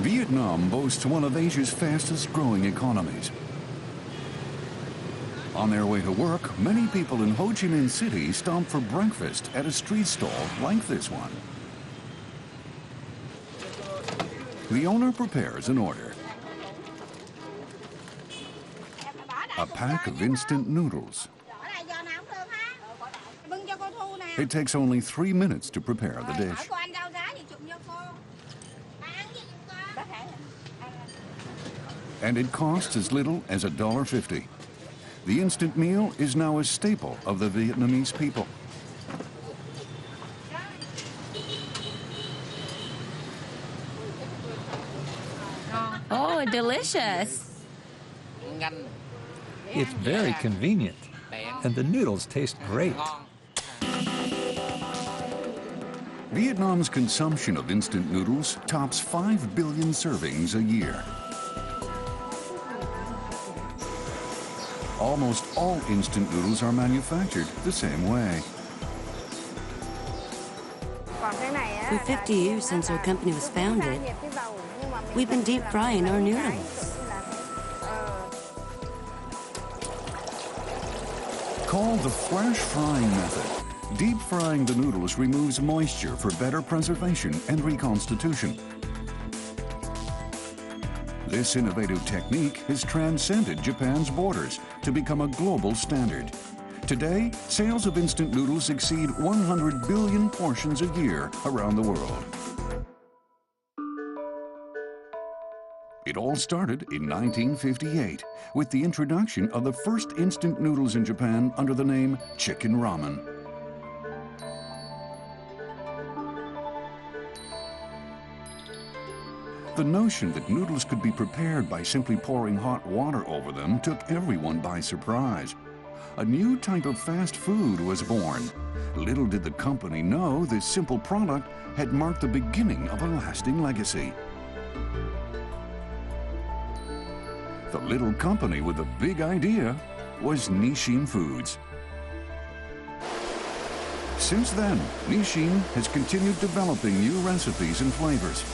Vietnam boasts one of Asia's fastest growing economies. On their way to work, many people in Ho Chi Minh City stop for breakfast at a street stall like this one. The owner prepares an order. A pack of instant noodles. It takes only 3 minutes to prepare the dish. And it costs as little as $1.50. The instant meal is now a staple of the Vietnamese people. Oh, delicious. It's very convenient, and the noodles taste great. Vietnam's consumption of instant noodles tops 5 billion servings a year. Almost all instant noodles are manufactured the same way. For 50 years since our company was founded, we've been deep frying our noodles. Called the flash frying method, deep frying the noodles removes moisture for better preservation and reconstitution. This innovative technique has transcended Japan's borders to become a global standard. Today, sales of instant noodles exceed 100 billion portions a year around the world. It all started in 1958 with the introduction of the first instant noodles in Japan under the name chicken ramen. The notion that noodles could be prepared by simply pouring hot water over them took everyone by surprise. A new type of fast food was born. Little did the company know this simple product had marked the beginning of a lasting legacy. The little company with the big idea was Nissin Foods. Since then, Nissin has continued developing new recipes and flavors.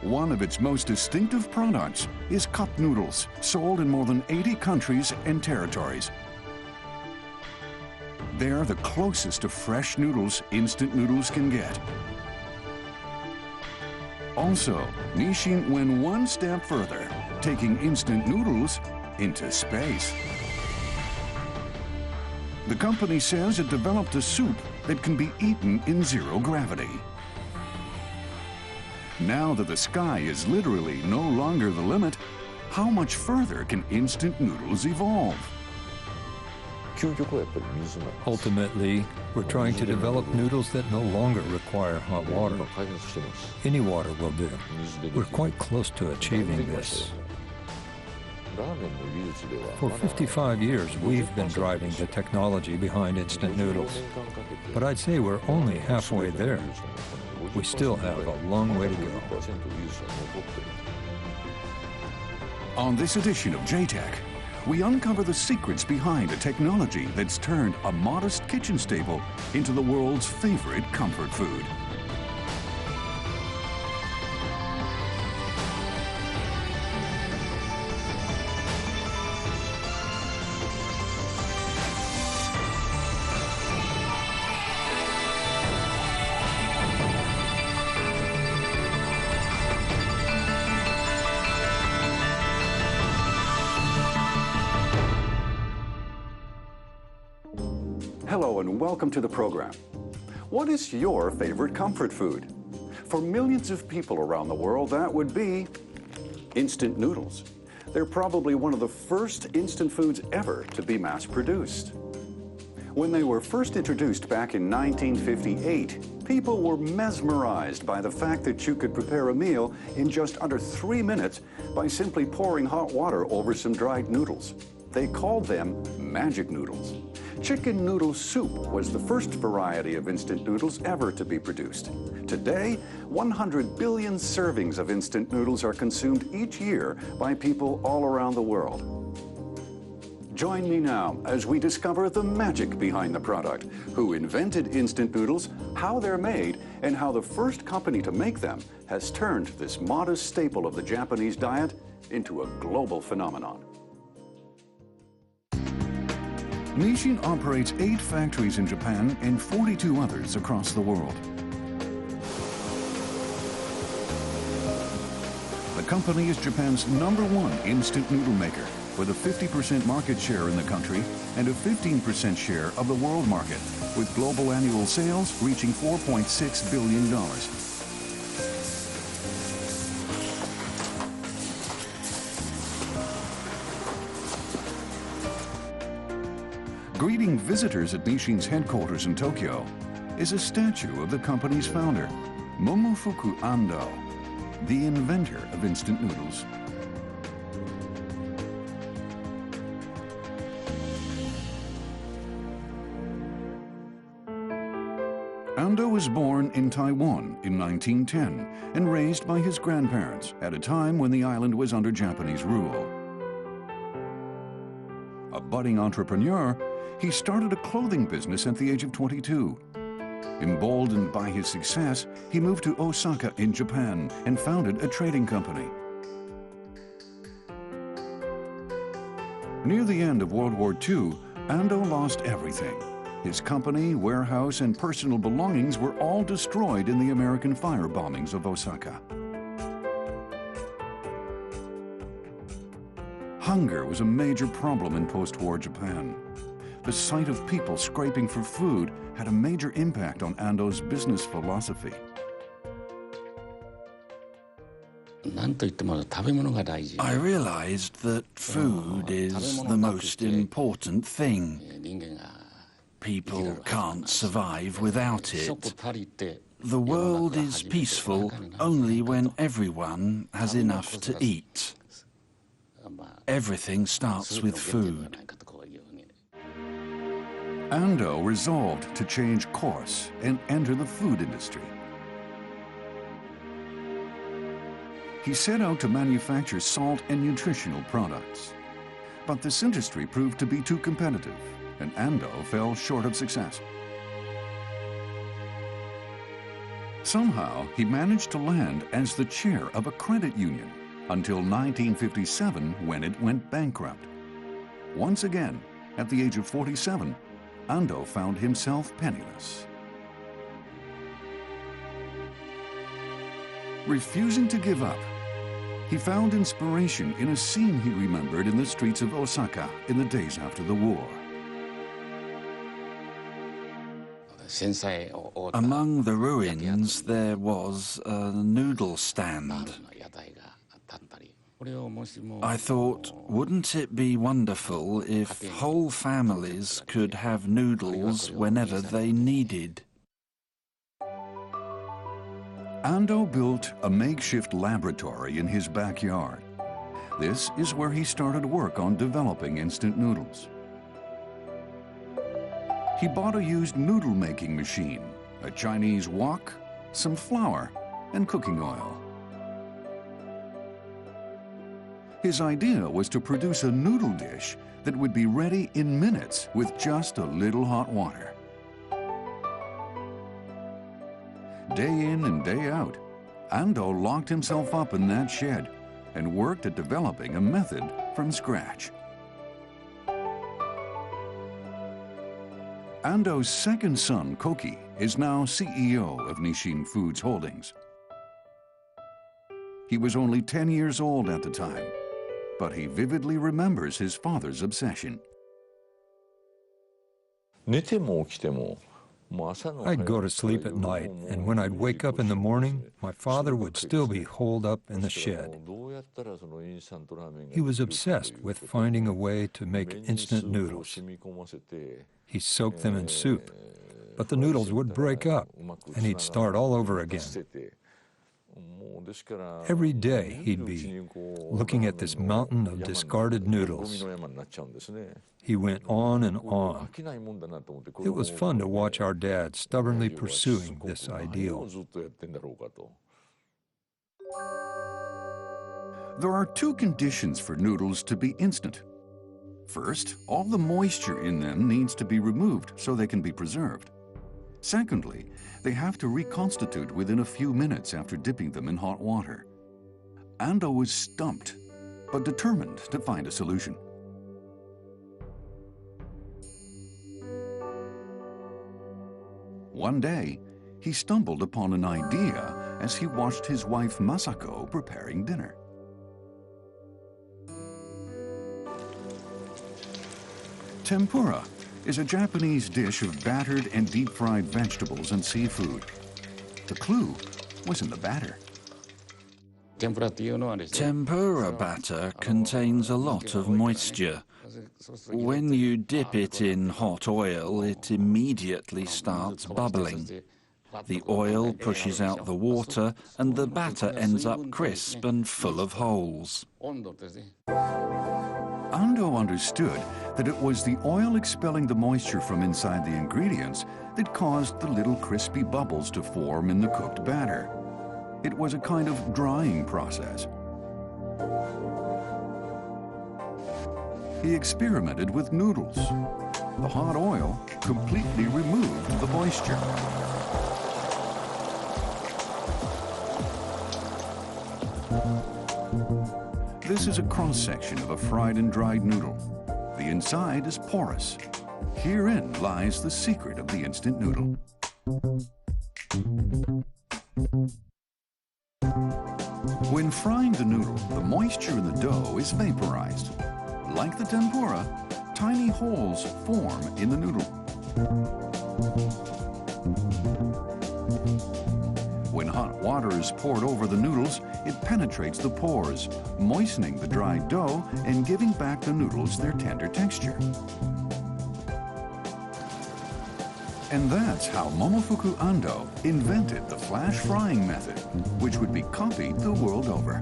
One of its most distinctive products is cup noodles, sold in more than 80 countries and territories. They're the closest to fresh noodles instant noodles can get. Also, Nissin went one step further, taking instant noodles into space. The company says it developed a soup that can be eaten in zero gravity. Now that the sky is literally no longer the limit, how much further can instant noodles evolve? Ultimately, we're trying to develop noodles that no longer require hot water. Any water will do. We're quite close to achieving this. For 55 years, we've been driving the technology behind instant noodles. But I'd say we're only halfway there. We still have a long way to go. On this edition of J-Tech, we uncover the secrets behind a technology that's turned a modest kitchen staple into the world's favorite comfort food. Hello and welcome to the program. What is your favorite comfort food? For millions of people around the world, that would be instant noodles. They're probably one of the first instant foods ever to be mass-produced. When they were first introduced back in 1958, people were mesmerized by the fact that you could prepare a meal in just under 3 minutes by simply pouring hot water over some dried noodles. They called them magic noodles. Chicken noodle soup was the first variety of instant noodles ever to be produced. Today, 100 billion servings of instant noodles are consumed each year by people all around the world. Join me now as we discover the magic behind the product, who invented instant noodles, how they're made, and how the first company to make them has turned this modest staple of the Japanese diet into a global phenomenon. Nissin operates 8 factories in Japan and 42 others across the world. The company is Japan's #1 instant noodle maker, with a 50% market share in the country and a 15% share of the world market, with global annual sales reaching $4.6 billion. Greeting visitors at Nissin's headquarters in Tokyo is a statue of the company's founder, Momofuku Ando, the inventor of instant noodles. Ando was born in Taiwan in 1910 and raised by his grandparents at a time when the island was under Japanese rule. A budding entrepreneur, he started a clothing business at the age of 22. Emboldened by his success, he moved to Osaka in Japan and founded a trading company. Near the end of World War II, Ando lost everything. His company, warehouse, and personal belongings were all destroyed in the American fire bombings of Osaka. Hunger was a major problem in post-war Japan. The sight of people scraping for food had a major impact on Ando's business philosophy. I realized that food is the most important thing. People can't survive without it. The world is peaceful only when everyone has enough to eat. Everything starts with food. Ando resolved to change course and enter the food industry. He set out to manufacture salt and nutritional products. But this industry proved to be too competitive, and Ando fell short of success. Somehow, he managed to land as the chair of a credit union until 1957, when it went bankrupt. Once again, at the age of 47, Ando found himself penniless. Refusing to give up, he found inspiration in a scene he remembered in the streets of Osaka in the days after the war. Among the ruins, there was a noodle stand. I thought, wouldn't it be wonderful if whole families could have noodles whenever they needed? Ando built a makeshift laboratory in his backyard. This is where he started work on developing instant noodles. He bought a used noodle-making machine, a Chinese wok, some flour, and cooking oil. His idea was to produce a noodle dish that would be ready in minutes with just a little hot water. Day in and day out, Ando locked himself up in that shed and worked at developing a method from scratch. Ando's second son, Koki, is now CEO of Nissin Foods Holdings. He was only 10 years old at the time, but he vividly remembers his father's obsession. I'd go to sleep at night, and when I'd wake up in the morning, my father would still be holed up in the shed. He was obsessed with finding a way to make instant noodles. He soaked them in soup, but the noodles would break up, and he'd start all over again. Every day he'd be looking at this mountain of discarded noodles. He went on and on. It was fun to watch our dad stubbornly pursuing this ideal. There are 2 conditions for noodles to be instant. First, all the moisture in them needs to be removed so they can be preserved. Secondly, they have to reconstitute within a few minutes after dipping them in hot water. Ando was stumped, but determined to find a solution. One day, he stumbled upon an idea as he watched his wife Masako preparing dinner. Tempura is a Japanese dish of battered and deep-fried vegetables and seafood. The clue was in the batter. Tempura batter contains a lot of moisture. When you dip it in hot oil, it immediately starts bubbling. The oil pushes out the water, and the batter ends up crisp and full of holes. Ando understood that it was the oil expelling the moisture from inside the ingredients that caused the little crispy bubbles to form in the cooked batter. It was a kind of drying process. He experimented with noodles. The hot oil completely removed the moisture. This is a cross-section of a fried and dried noodle. The inside is porous. Herein lies the secret of the instant noodle. When frying the noodle, the moisture in the dough is vaporized. Like the tempura, tiny holes form in the noodle. When hot water is poured over the noodles, it penetrates the pores, moistening the dried dough and giving back the noodles their tender texture. And that's how Momofuku Ando invented the flash frying method, which would be copied the world over.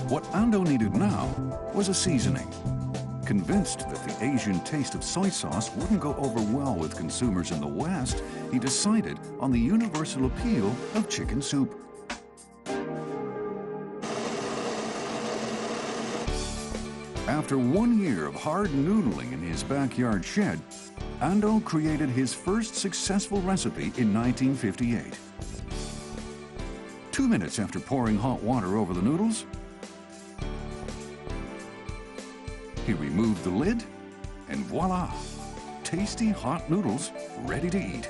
What Ando needed now was a seasoning. Convinced that the Asian taste of soy sauce wouldn't go over well with consumers in the West, he decided on the universal appeal of chicken soup. After 1 year of hard noodling in his backyard shed, Ando created his first successful recipe in 1958. 2 minutes after pouring hot water over the noodles, he removed the lid, and voila! Tasty hot noodles ready to eat.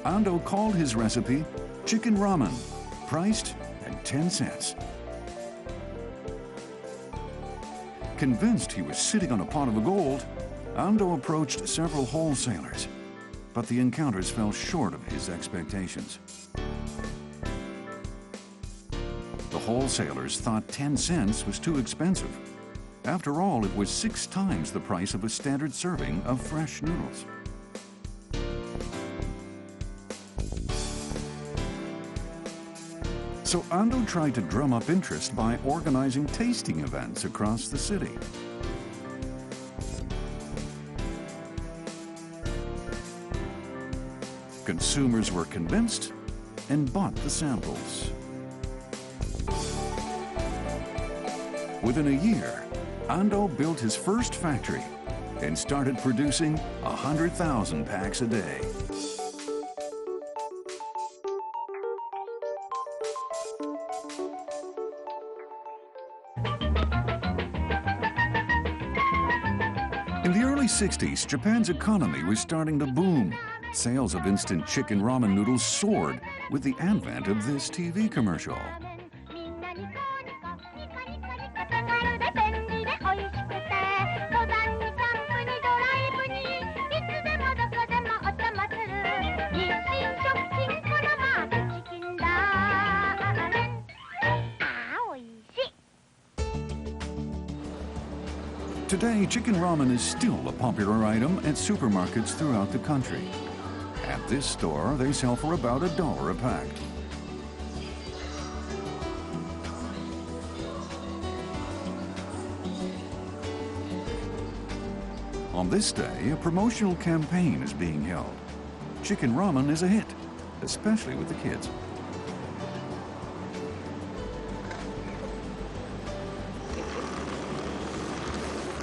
Ando called his recipe chicken ramen, priced at 10 cents. Convinced he was sitting on a pot of gold, Ando approached several wholesalers, but the encounters fell short of his expectations. The wholesalers thought 10 cents was too expensive. After all, it was 6 times the price of a standard serving of fresh noodles. So Ando tried to drum up interest by organizing tasting events across the city. Consumers were convinced and bought the samples. Within a year, Ando built his first factory and started producing 100,000 packs a day. In the early 60s, Japan's economy was starting to boom. Sales of instant chicken ramen noodles soared with the advent of this TV commercial. Today, chicken ramen is still a popular item at supermarkets throughout the country. At this store, they sell for about $1 a pack. On this day, a promotional campaign is being held. Chicken ramen is a hit. especially with the kids.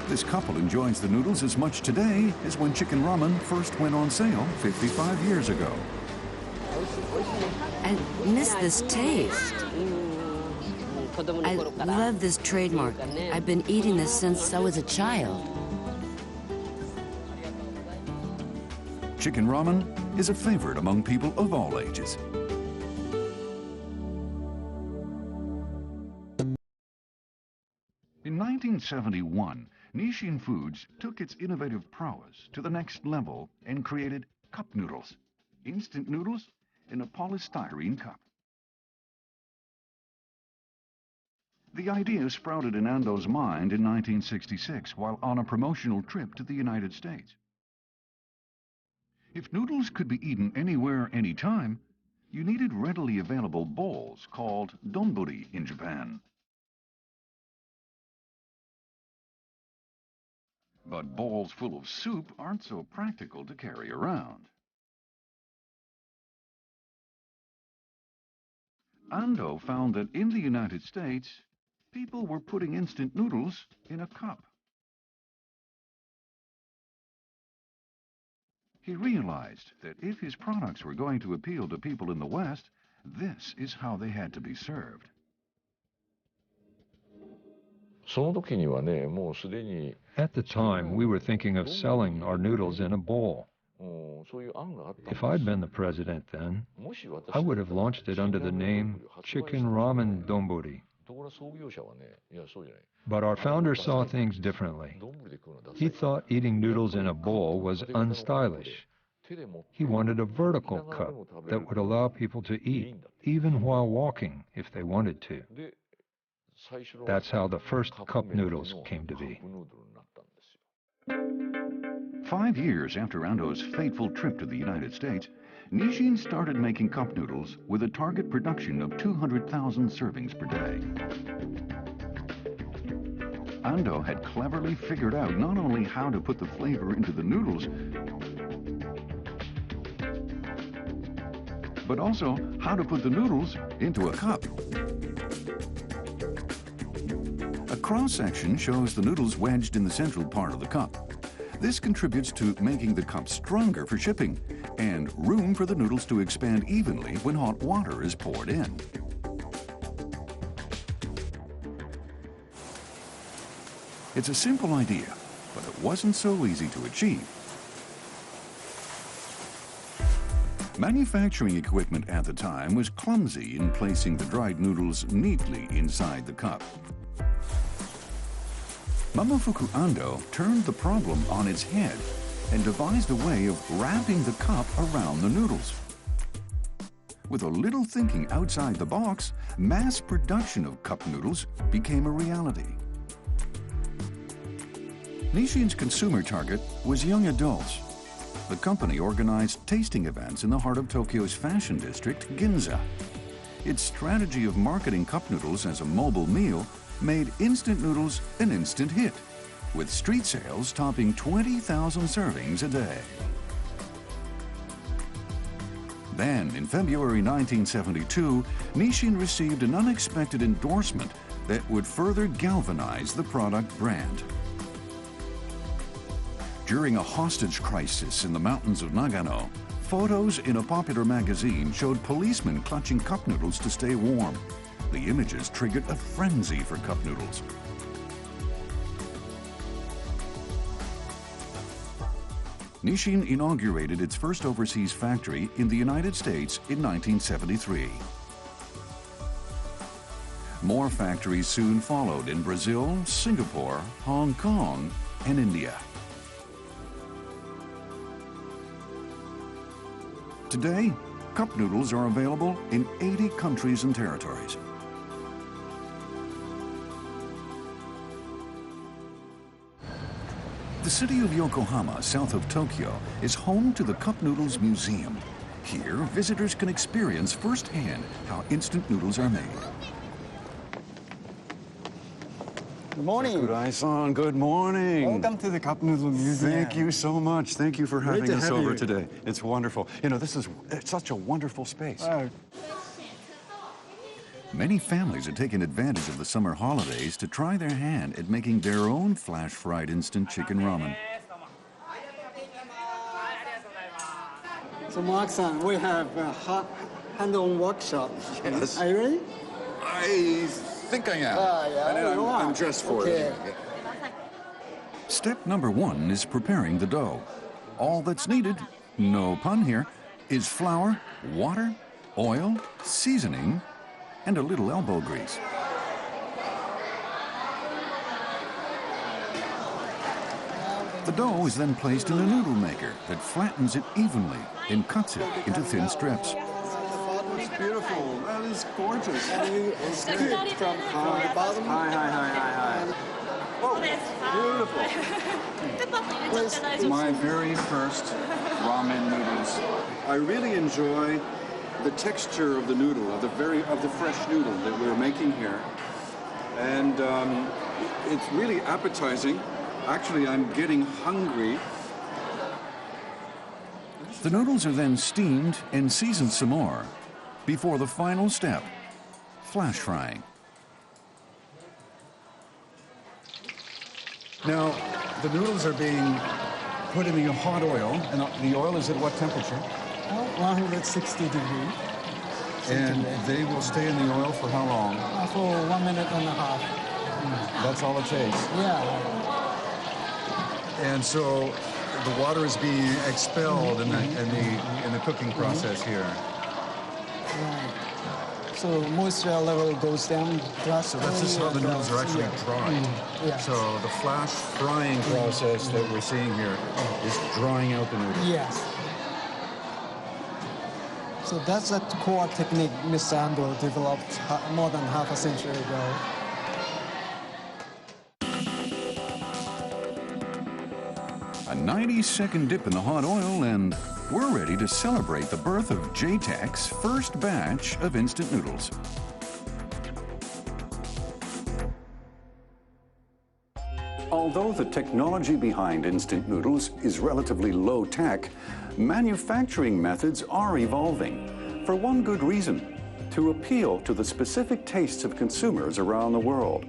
This couple enjoys the noodles as much today as when chicken ramen first went on sale 55 years ago. I miss this taste. I love this trademark. I've been eating this since I was a child. Chicken ramen is a favorite among people of all ages. In 1971, Nissin Foods took its innovative prowess to the next level and created cup noodles, instant noodles in a polystyrene cup. The idea sprouted in Ando's mind in 1966 while on a promotional trip to the United States. If noodles could be eaten anywhere, anytime, you needed readily available bowls called donburi in Japan. But bowls full of soup aren't so practical to carry around. Ando found that in the United States, people were putting instant noodles in a cup. He realized that if his products were going to appeal to people in the West, this is how they had to be served. At the time, we were thinking of selling our noodles in a bowl. If I'd been the president then, I would have launched it under the name Chicken Ramen Donburi. But our founder saw things differently. He thought eating noodles in a bowl was unstylish. He wanted a vertical cup that would allow people to eat, even while walking, if they wanted to. That's how the first cup noodles came to be. 5 years after Ando's fateful trip to the United States, Nissin started making cup noodles with a target production of 200,000 servings per day. Ando had cleverly figured out not only how to put the flavor into the noodles, but also how to put the noodles into a cup. A cross-section shows the noodles wedged in the central part of the cup. This contributes to making the cup stronger for shipping and room for the noodles to expand evenly when hot water is poured in. It's a simple idea, but it wasn't so easy to achieve. Manufacturing equipment at the time was clumsy in placing the dried noodles neatly inside the cup. Momofuku Ando turned the problem on its head and devised a way of wrapping the cup around the noodles. With a little thinking outside the box, mass production of cup noodles became a reality. Nissin's consumer target was young adults. The company organized tasting events in the heart of Tokyo's fashion district, Ginza. Its strategy of marketing cup noodles as a mobile meal made instant noodles an instant hit, with street sales topping 20,000 servings a day. Then, in February 1972, Nissin received an unexpected endorsement that would further galvanize the product brand. During a hostage crisis in the mountains of Nagano, photos in a popular magazine showed policemen clutching cup noodles to stay warm. The images triggered a frenzy for cup noodles. Nissin inaugurated its first overseas factory in the United States in 1973. More factories soon followed in Brazil, Singapore, Hong Kong, and India. Today, cup noodles are available in 80 countries and territories. The city of Yokohama, south of Tokyo, is home to the Cup Noodles Museum. Here, visitors can experience firsthand how instant noodles are made. Good morning. Sakurai-san, good morning. Welcome to the Cup Noodle Museum. Thank you so much. Thank you for having us over you. today. It's wonderful. You know, it's such a wonderful space. Many families are taking advantage of the summer holidays to try their hand at making their own flash-fried instant chicken ramen. So, Mark-san, we have a hand-on workshop. Yes. Are you ready? I think I am. I'm dressed for it. Step number 1 is preparing the dough. All that's needed, no pun here, is flour, water, oil, seasoning, and a little elbow grease. The dough is then placed in a noodle maker that flattens it evenly and cuts it into thin strips. It's beautiful. That is gorgeous. It's good from the bottom. Hi. Oh, beautiful. My very first ramen noodles. I really enjoy the texture of the noodle, of the fresh noodle that we're making here, and it's really appetizing. Actually, I'm getting hungry. The noodles are then steamed and seasoned some more before the final step, flash frying. Now, the noodles are being put in the hot oil, and the oil is at what temperature? 160 degrees. And they will stay in the oil for how long? For 1.5 minutes. That's all it takes. Yeah. And so the water is being expelled in the cooking process here. Right. So moisture level goes down drastically. So this is how the noodles are actually dried. Yeah. So the flash frying process that we're seeing here is drying out the noodles. Yes. So that's a core technique Mr. Ando developed more than half a century ago. A 90-second dip in the hot oil, and we're ready to celebrate the birth of JTAC's first batch of instant noodles. Although the technology behind instant noodles is relatively low-tech, manufacturing methods are evolving for one good reason: to appeal to the specific tastes of consumers around the world.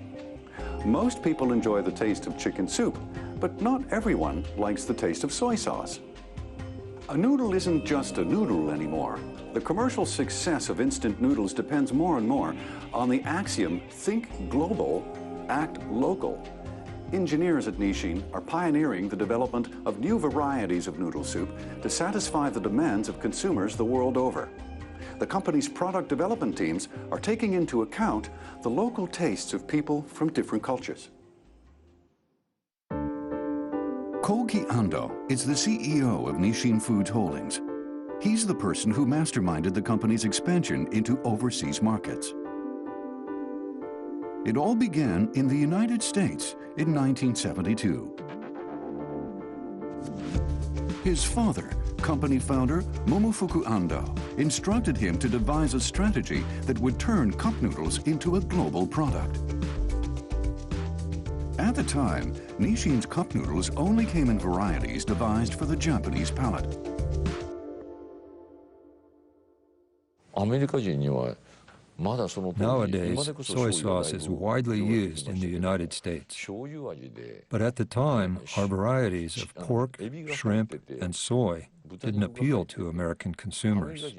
Most people enjoy the taste of chicken soup, but not everyone likes the taste of soy sauce. A noodle isn't just a noodle anymore. The commercial success of instant noodles depends more and more on the axiom, think global, act local. Engineers at Nissin are pioneering the development of new varieties of noodle soup to satisfy the demands of consumers the world over. The company's product development teams are taking into account the local tastes of people from different cultures. Koki Ando is the CEO of Nissin Foods Holdings. He's the person who masterminded the company's expansion into overseas markets. It all began in the United States in 1972. His father, company founder Momofuku Ando, instructed him to devise a strategy that would turn cup noodles into a global product. At the time, Nissin's cup noodles only came in varieties devised for the Japanese palate. Nowadays, soy sauce is widely used in the United States. But at the time, our varieties of pork, shrimp, and soy didn't appeal to American consumers.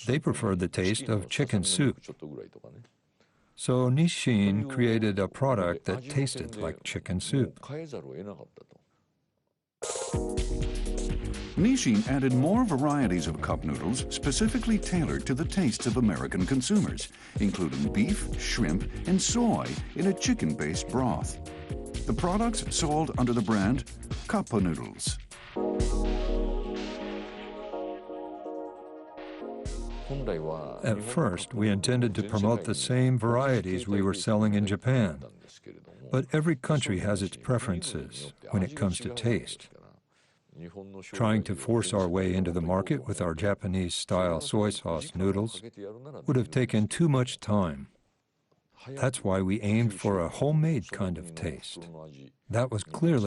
They preferred the taste of chicken soup. So Nissin created a product that tasted like chicken soup. Nissin added more varieties of cup noodles specifically tailored to the tastes of American consumers, including beef, shrimp, and soy in a chicken-based broth. The products sold under the brand Cup Noodles. At first, we intended to promote the same varieties we were selling in Japan. But every country has its preferences when it comes to taste. Trying to force our way into the market with our Japanese-style soy sauce noodles would have taken too much time. That's why we aimed for a homemade kind of taste. That was clearly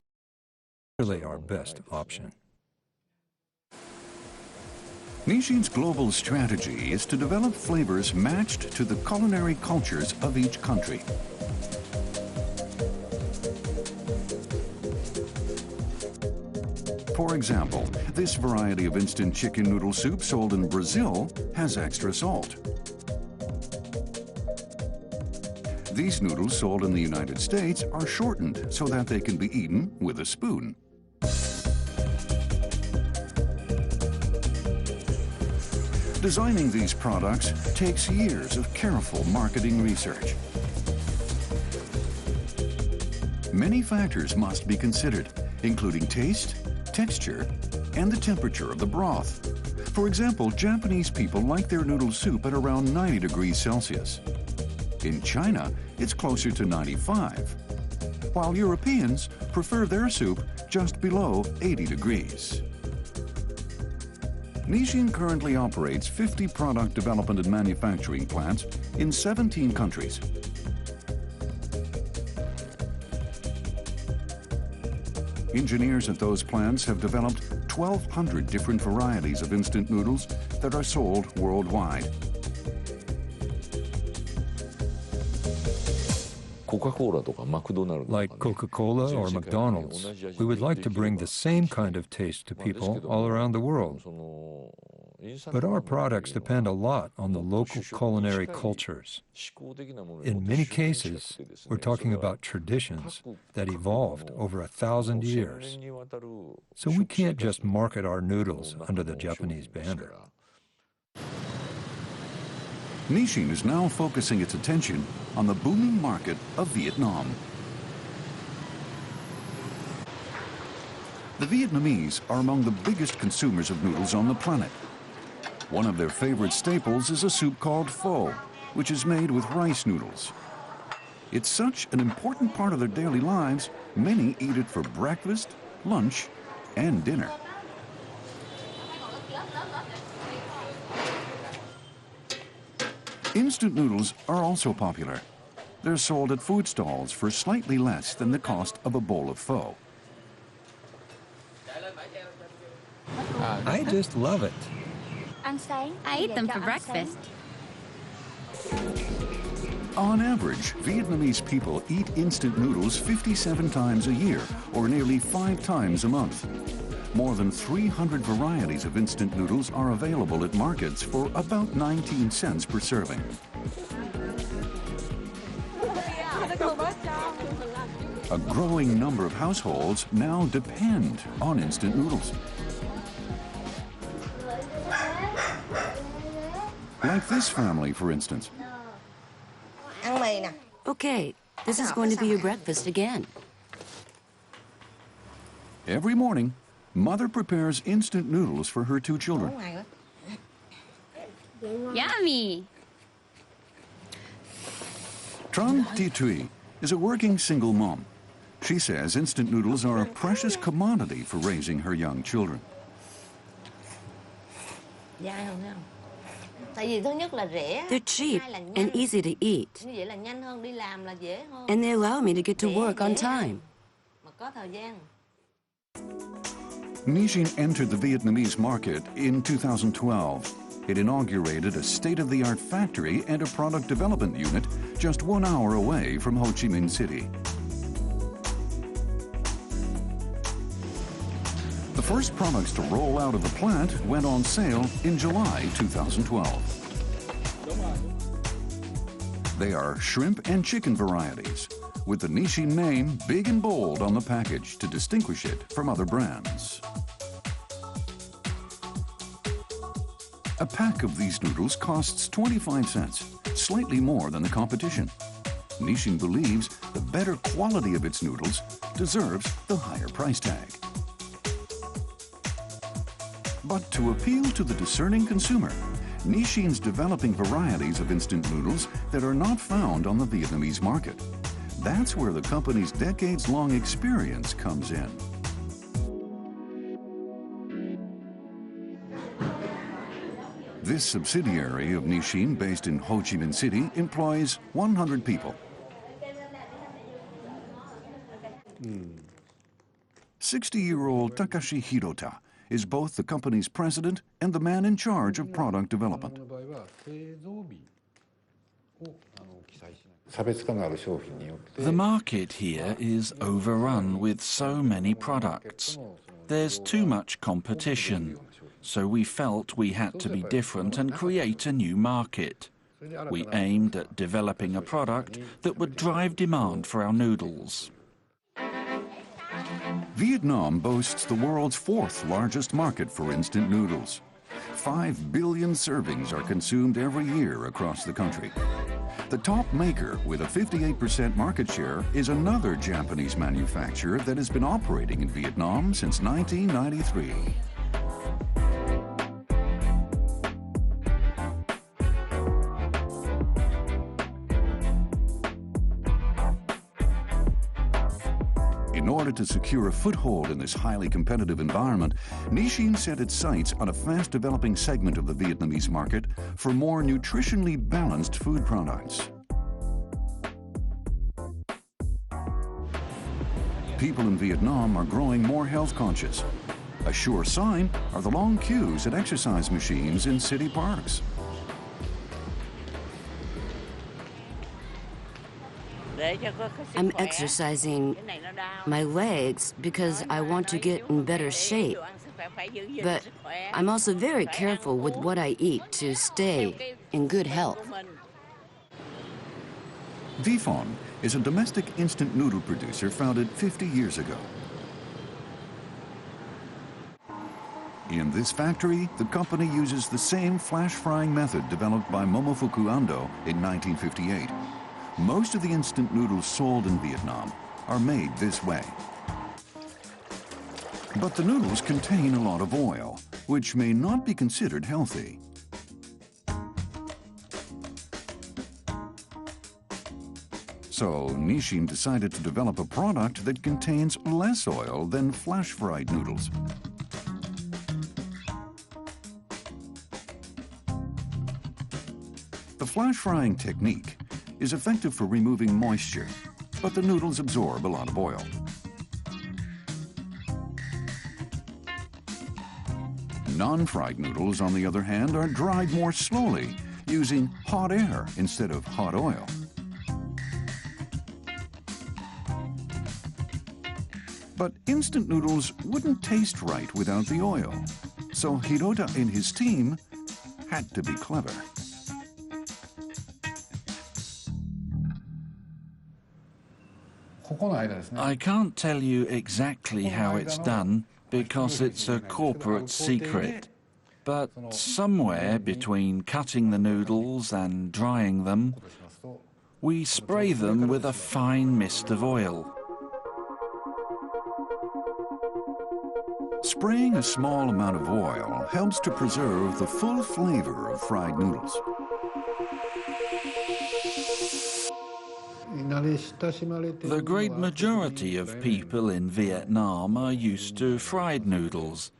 our best option. Nissin's global strategy is to develop flavors matched to the culinary cultures of each country. For example, this variety of instant chicken noodle soup sold in Brazil has extra salt. These noodles sold in the United States are shortened so that they can be eaten with a spoon. Designing these products takes years of careful marketing research. Many factors must be considered, including taste, texture, and the temperature of the broth. For example, Japanese people like their noodle soup at around 90 degrees Celsius. In China, it's closer to 95, while Europeans prefer their soup just below 80 degrees. Nissin currently operates 50 product development and manufacturing plants in 17 countries. Engineers at those plants have developed 1,200 different varieties of instant noodles that are sold worldwide. Like Coca-Cola or McDonald's, we would like to bring the same kind of taste to people all around the world. But our products depend a lot on the local culinary cultures. In many cases, we're talking about traditions that evolved over 1,000 years. So we can't just market our noodles under the Japanese banner. Nissin is now focusing its attention on the booming market of Vietnam. The Vietnamese are among the biggest consumers of noodles on the planet. One of their favorite staples is a soup called pho, which is made with rice noodles. It's such an important part of their daily lives, many eat it for breakfast, lunch, and dinner. Instant noodles are also popular. They're sold at food stalls for slightly less than the cost of a bowl of pho. I just love it. I eat them for breakfast. On average, Vietnamese people eat instant noodles 57 times a year, or nearly 5 times a month. More than 300 varieties of instant noodles are available at markets for about 19 cents per serving. A growing number of households now depend on instant noodles. Like this family, for instance. Okay, this is going to be your breakfast again. Every morning, Mother prepares instant noodles for her 2 children. Yummy! Tran Thi Thuy is a working single mom. She says instant noodles are a precious commodity for raising her young children. They're cheap and easy to eat, and they allow me to get to work on time. Nissin entered the Vietnamese market in 2012. It inaugurated a state-of-the-art factory and a product development unit just 1 hour away from Ho Chi Minh City. The first products to roll out of the plant went on sale in July 2012. They are shrimp and chicken varieties, with the Nissin name big and bold on the package to distinguish it from other brands. A pack of these noodles costs 25 cents, slightly more than the competition. Nissin believes the better quality of its noodles deserves the higher price tag. But to appeal to the discerning consumer, Nissin's developing varieties of instant noodles that are not found on the Vietnamese market. That's where the company's decades-long experience comes in. This subsidiary of Nissin, based in Ho Chi Minh City, employs 100 people. 60-year-old Takashi Hirota is both the company's president and the man in charge of product development. The market here is overrun with so many products. There's too much competition, so we felt we had to be different and create a new market. We aimed at developing a product that would drive demand for our noodles. Vietnam boasts the world's 4th largest market for instant noodles. 5 billion servings are consumed every year across the country. The top maker, with a 58% market share, is another Japanese manufacturer that has been operating in Vietnam since 1993. In order to secure a foothold in this highly competitive environment, Nissin set its sights on a fast-developing segment of the Vietnamese market for more nutritionally balanced food products. People in Vietnam are growing more health-conscious. A sure sign are the long queues at exercise machines in city parks. I'm exercising my legs because I want to get in better shape. But I'm also very careful with what I eat to stay in good health. Vifon is a domestic instant noodle producer founded 50 years ago. In this factory, the company uses the same flash frying method developed by Momofuku Ando in 1958. Most of the instant noodles sold in Vietnam are made this way. But the noodles contain a lot of oil, which may not be considered healthy. So Nissin decided to develop a product that contains less oil than flash-fried noodles. The flash frying technique is effective for removing moisture, but the noodles absorb a lot of oil. Non-fried noodles, on the other hand, are dried more slowly, using hot air instead of hot oil. But instant noodles wouldn't taste right without the oil, so Hirota and his team had to be clever. I can't tell you exactly how it's done because it's a corporate secret. But somewhere between cutting the noodles and drying them, we spray them with a fine mist of oil. Spraying a small amount of oil helps to preserve the full flavor of fried noodles. The great majority of people in Vietnam are used to fried noodles.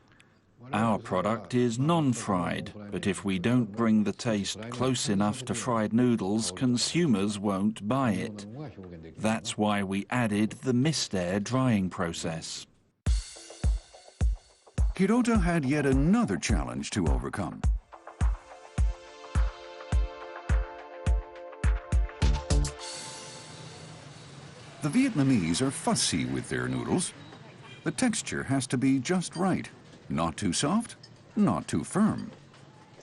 Our product is non-fried, but if we don't bring the taste close enough to fried noodles, consumers won't buy it. That's why we added the mist air drying process. Hirota had yet another challenge to overcome. The Vietnamese are fussy with their noodles. The texture has to be just right. Not too soft, not too firm.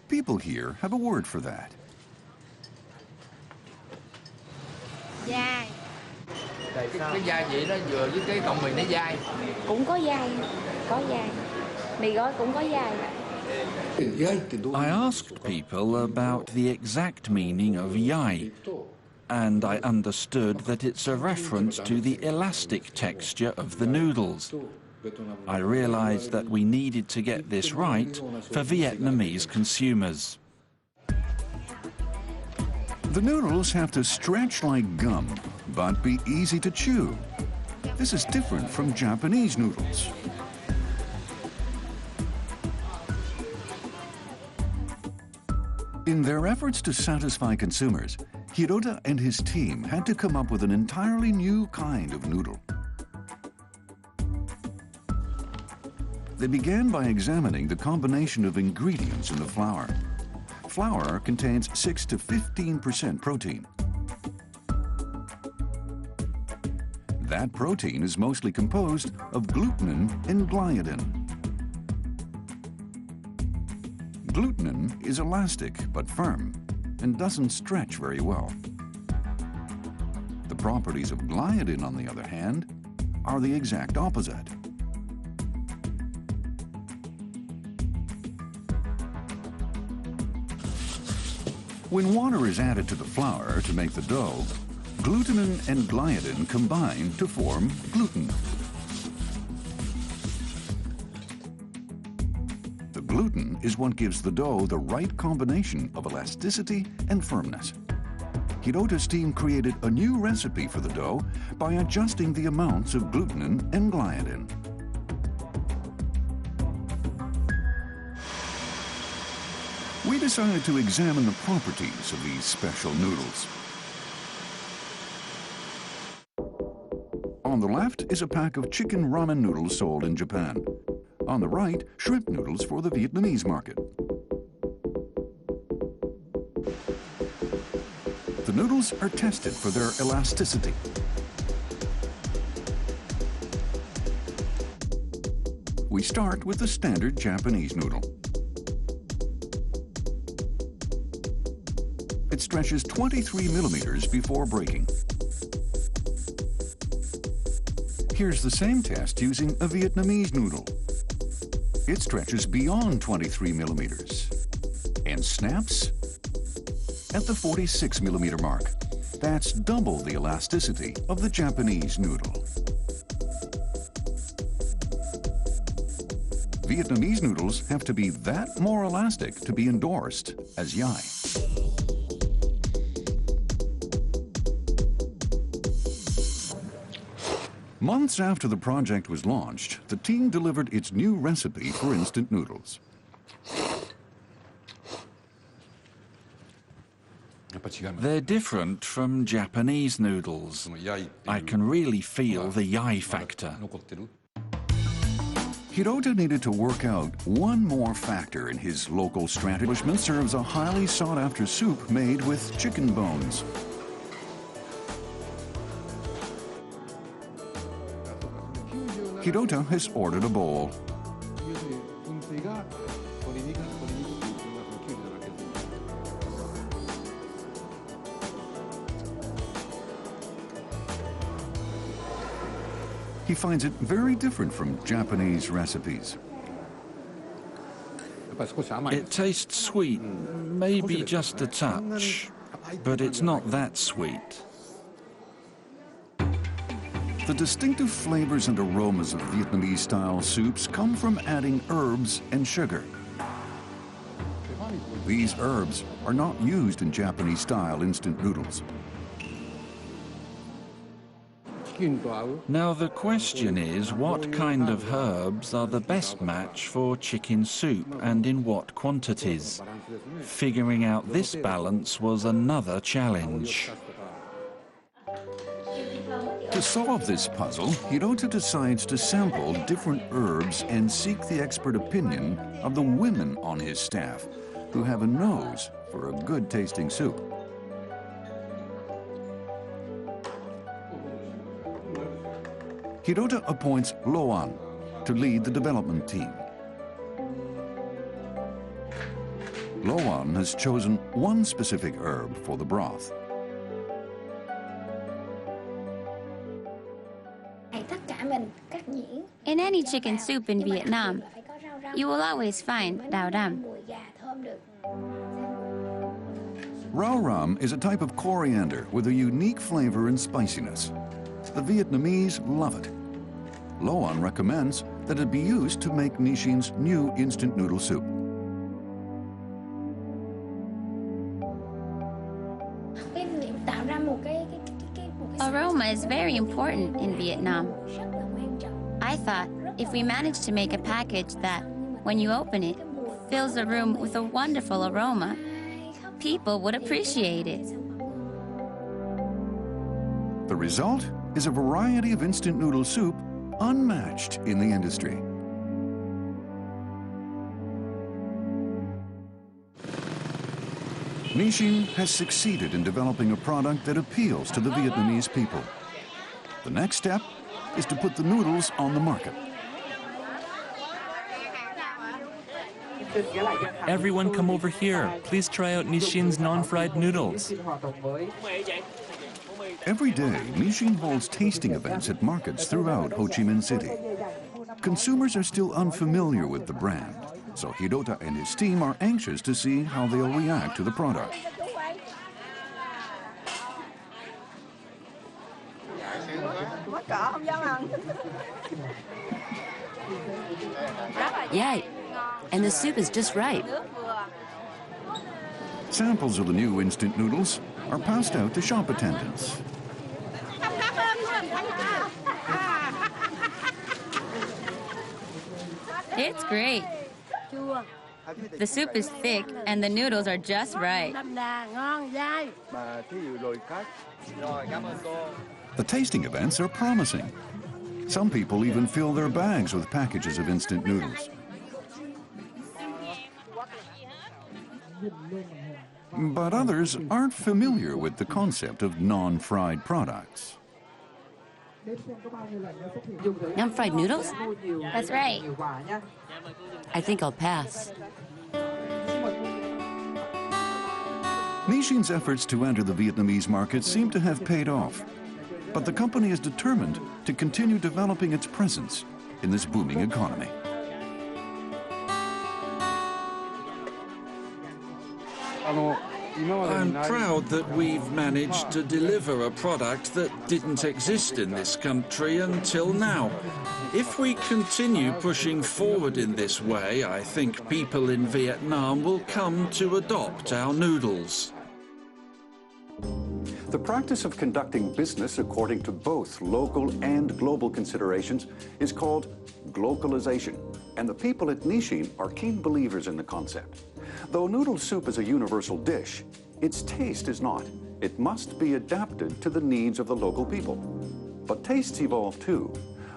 People here have a word for that. Dai. Cái gia vị đó vừa với cái cọng mì nó dai. Cũng có dai, có dai. Mì gói cũng có dai. I asked people about the exact meaning of yai, and I understood that it's a reference to the elastic texture of the noodles. I realized that we needed to get this right for Vietnamese consumers. The noodles have to stretch like gum, but be easy to chew. This is different from Japanese noodles. In their efforts to satisfy consumers, Hirota and his team had to come up with an entirely new kind of noodle. They began by examining the combination of ingredients in the flour. Flour contains 6 to 15% protein. That protein is mostly composed of glutenin and gliadin. Glutenin is elastic but firm and doesn't stretch very well. The properties of gliadin, on the other hand, are the exact opposite. When water is added to the flour to make the dough, glutenin and gliadin combine to form gluten. The gluten is what gives the dough the right combination of elasticity and firmness. Hirota's team created a new recipe for the dough by adjusting the amounts of glutenin and gliadin. We decided to examine the properties of these special noodles. On the left is a pack of chicken ramen noodles sold in Japan. On the right, shrimp noodles for the Vietnamese market. The noodles are tested for their elasticity. We start with the standard Japanese noodle. It stretches 23 millimeters before breaking. Here's the same test using a Vietnamese noodle. It stretches beyond 23 millimeters and snaps at the 46 millimeter mark. That's double the elasticity of the Japanese noodle. Vietnamese noodles have to be that more elastic to be endorsed as yai. Months after the project was launched, the team delivered its new recipe for instant noodles. They're different from Japanese noodles. I can really feel the yai factor. Hirota needed to work out one more factor in his local strategy. Establishment serves a highly sought-after soup made with chicken bones. Hirota has ordered a bowl. He finds it very different from Japanese recipes. It tastes sweet, maybe just a touch, but it's not that sweet. The distinctive flavors and aromas of Vietnamese-style soups come from adding herbs and sugar. These herbs are not used in Japanese-style instant noodles. Now the question is, what kind of herbs are the best match for chicken soup and in what quantities? Figuring out this balance was another challenge. To solve this puzzle, Hirota decides to sample different herbs and seek the expert opinion of the women on his staff, who have a nose for a good-tasting soup. Hirota appoints Loan to lead the development team. Loan has chosen one specific herb for the broth. In any chicken soup in Vietnam, you will always find đào răm. Rau ram is a type of coriander with a unique flavor and spiciness. The Vietnamese love it. Loan recommends that it be used to make Nissin's new instant noodle soup. Aroma is very important in Vietnam. I thought if we managed to make a package that, when you open it, fills a room with a wonderful aroma, People would appreciate it. The result is a variety of instant noodle soup unmatched in the industry. Nissin has succeeded in developing a product that appeals to the Vietnamese people. The next step is to put the noodles on the market. Everyone come over here. Please try out Nissin's non-fried noodles. Every day, Nissin holds tasting events at markets throughout Ho Chi Minh City. Consumers are still unfamiliar with the brand, so Hirota and his team are anxious to see how they'll react to the product. Yay! And the soup is just right. Samples of the new instant noodles are passed out to shop attendants. It's great. The soup is thick and the noodles are just right. The tasting events are promising. Some people even fill their bags with packages of instant noodles. But others aren't familiar with the concept of non-fried products. Non-fried noodles? That's right. I think I'll pass. Nissin's efforts to enter the Vietnamese market seem to have paid off. But the company is determined to continue developing its presence in this booming economy. I'm proud that we've managed to deliver a product that didn't exist in this country until now. If we continue pushing forward in this way, I think people in Vietnam will come to adopt our noodles. The practice of conducting business according to both local and global considerations is called glocalization, and the people at Nissin are keen believers in the concept. Though noodle soup is a universal dish, its taste is not. It must be adapted to the needs of the local people. But tastes evolve too.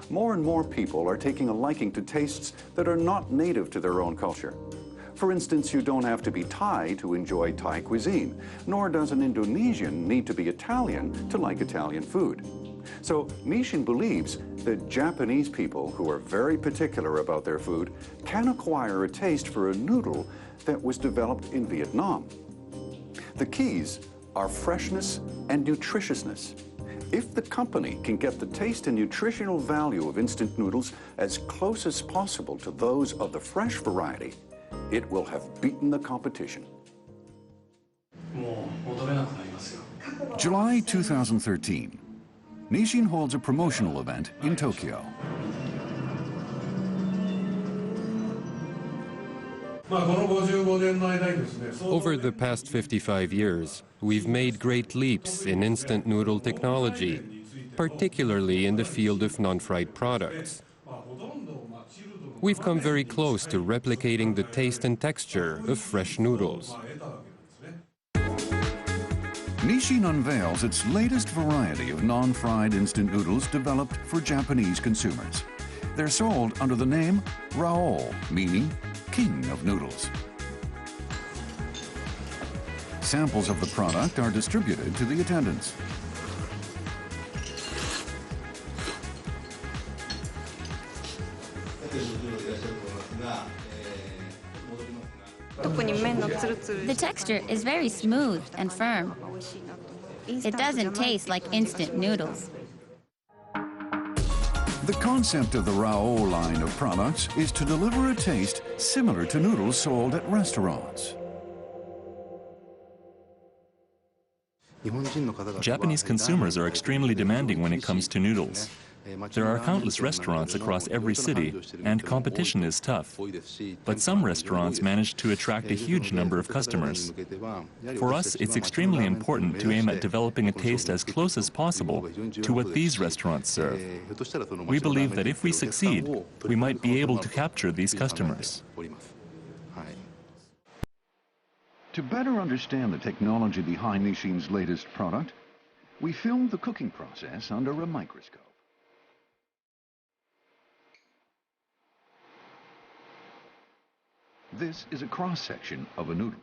More and more people are taking a liking to tastes that are not native to their own culture. For instance, you don't have to be Thai to enjoy Thai cuisine, nor does an Indonesian need to be Italian to like Italian food. So Nissin believes that Japanese people who are very particular about their food can acquire a taste for a noodle that was developed in Vietnam. The keys are freshness and nutritiousness. If the company can get the taste and nutritional value of instant noodles as close as possible to those of the fresh variety, it will have beaten the competition. July 2013. Nissin holds a promotional event in Tokyo. Over the past 55 years, we've made great leaps in instant noodle technology, particularly in the field of non-fried products. We've come very close to replicating the taste and texture of fresh noodles. Nissin unveils its latest variety of non-fried instant noodles developed for Japanese consumers. They're sold under the name Raoul, meaning king of noodles. Samples of the product are distributed to the attendants. The texture is very smooth and firm. It doesn't taste like instant noodles. The concept of the Raoul line of products is to deliver a taste similar to noodles sold at restaurants. Japanese consumers are extremely demanding when it comes to noodles. There are countless restaurants across every city, and competition is tough. But some restaurants manage to attract a huge number of customers. For us, it's extremely important to aim at developing a taste as close as possible to what these restaurants serve. We believe that if we succeed, we might be able to capture these customers. To better understand the technology behind Nissin's latest product, we filmed the cooking process under a microscope. This is a cross-section of a noodle.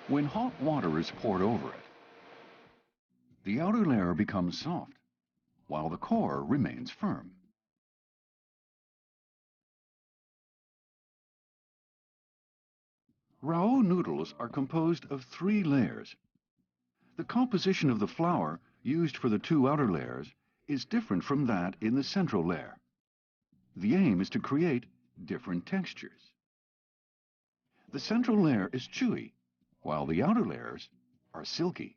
When hot water is poured over it, the outer layer becomes soft, while the core remains firm. Rao noodles are composed of 3 layers. The composition of the flour used for the 2 outer layers is different from that in the central layer. The aim is to create different textures. The central layer is chewy, while the outer layers are silky.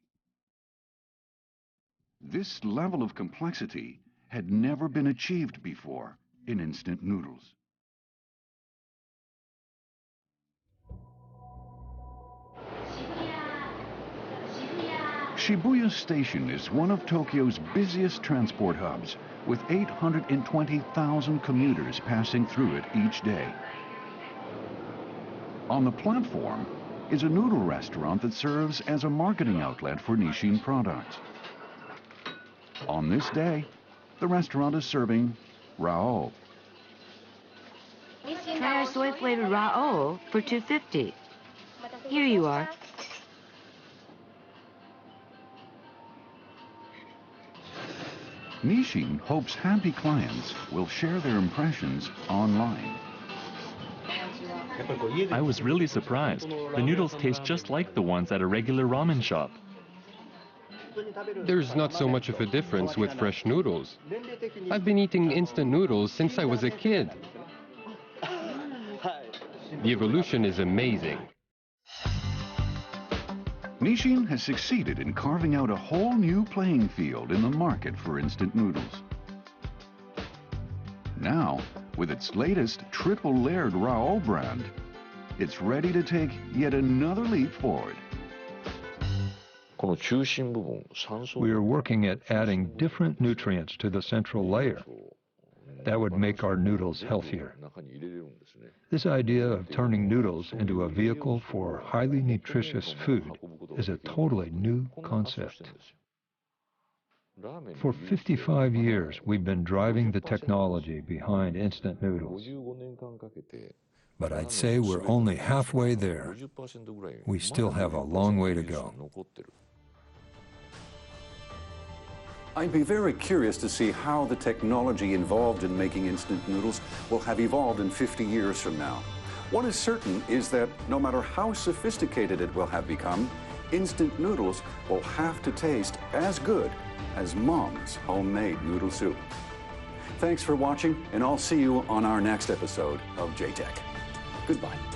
This level of complexity had never been achieved before in instant noodles. Shibuya Station is one of Tokyo's busiest transport hubs, with 820,000 commuters passing through it each day. On the platform is a noodle restaurant that serves as a marketing outlet for Nissin products. On this day, the restaurant is serving Rao. Try our soy-flavored Rao for $2.50. Here you are. Nissin hopes happy clients will share their impressions online. I was really surprised. The noodles taste just like the ones at a regular ramen shop. There's not so much of a difference with fresh noodles. I've been eating instant noodles since I was a kid. The evolution is amazing. Nissin has succeeded in carving out a whole new playing field in the market for instant noodles. Now, with its latest triple-layered Rao brand, it's ready to take yet another leap forward. We are working at adding different nutrients to the central layer. That would make our noodles healthier. This idea of turning noodles into a vehicle for highly nutritious food is a totally new concept. For 55 years, we've been driving the technology behind instant noodles. But I'd say we're only halfway there. We still have a long way to go. I'd be very curious to see how the technology involved in making instant noodles will have evolved in 50 years from now. What is certain is that no matter how sophisticated it will have become, instant noodles will have to taste as good as Mom's homemade noodle soup. Thanks for watching, and I'll see you on our next episode of J-Tech. Goodbye.